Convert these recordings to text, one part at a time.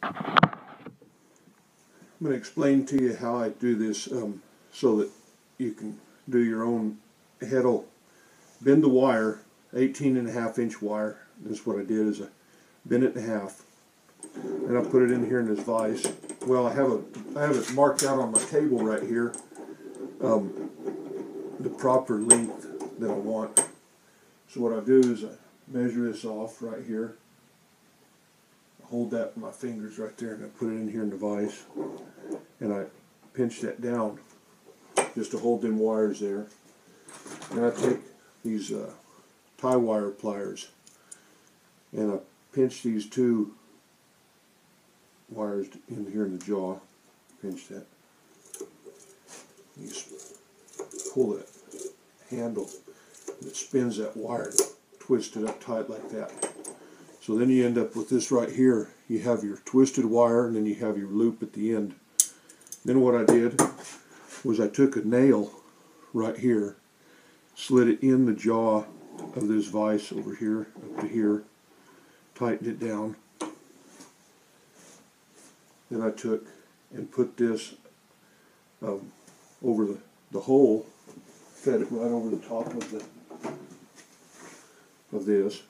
I'm going to explain to you how I do this so that you can do your own Heddle. Bend the wire, 18.5-inch wire. This is what I did, is I bent it in half. And I put it in here in this vise. Well, I have it marked out on my table right here, the proper length that I want. So what I do is I measure this off right here. I hold that with my fingers right there, and I put it in here in the vise. And I pinch that down just to hold them wires there. And I take these tie wire pliers and I pinch these two wires in here in the jaw. Pinch that. You just pull that handle and it spins that wire, twist it up tight like that. So then you end up with this right here. You have your twisted wire and then you have your loop at the end. Then what I did was I took a nail right here, slid it in the jaw of this vise over here, up to here, tightened it down. Then I took and put this over the hole, fed it right over the top of this.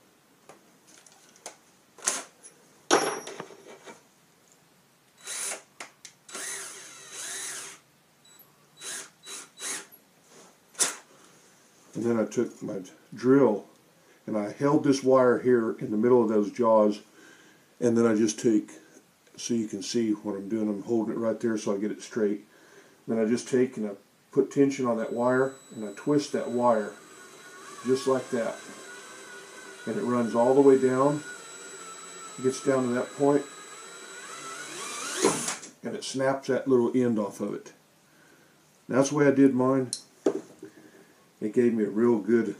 And then I took my drill and I held this wire here in the middle of those jaws, and then I just take, so you can see what I'm doing, I'm holding it right there so I get it straight. Then I just take and I put tension on that wire and I twist that wire just like that. And it runs all the way down, gets down to that point, and it snaps that little end off of it. That's the way I did mine. It gave me a real good,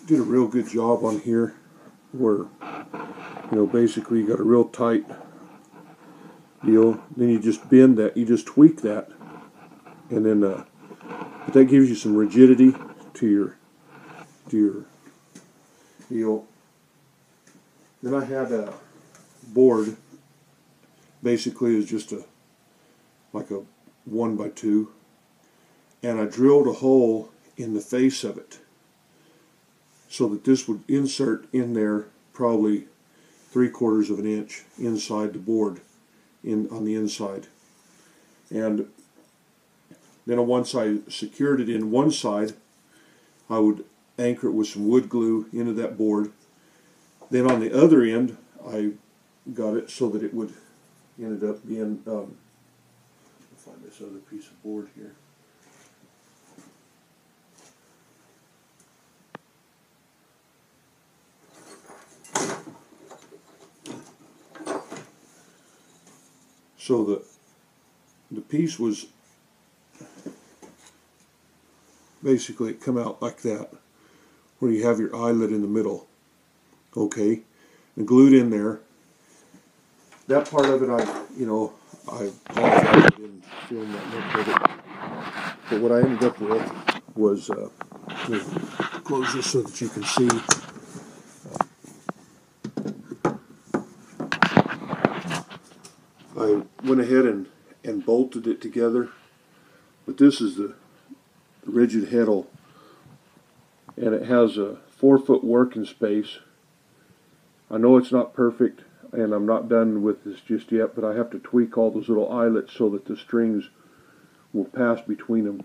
did a real good job on here, where, you know, basically you got a real tight deal. Then you just bend that, you just tweak that, and then, but that gives you some rigidity to your deal. Then I had a board, basically is just like a 1x2. And I drilled a hole in the face of it so that this would insert in there probably 3/4 of an inch inside the board, on the inside. And then once I secured it in one side, I would anchor it with some wood glue into that board. Then on the other end, I got it so that it would ended up being, I'll find this other piece of board here. So the piece was basically, it come out like that, where you have your eyelet in the middle, okay, and glued in there. That part of it, I apologize I didn't film that much of it, but what I ended up with was, close this so that you can see. I went ahead and bolted it together, but this is the rigid Heddle, and it has a 4-foot working space. I know it's not perfect, and I'm not done with this just yet, but I have to tweak all those little eyelets so that the strings will pass between them.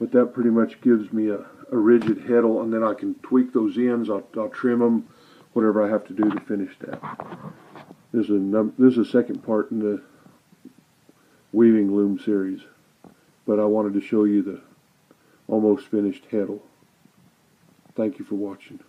But that pretty much gives me a rigid Heddle, and then I can tweak those ends. I'll trim them, whatever I have to do to finish that. This is a second part in the weaving loom series, but I wanted to show you the almost finished Heddle. Thank you for watching.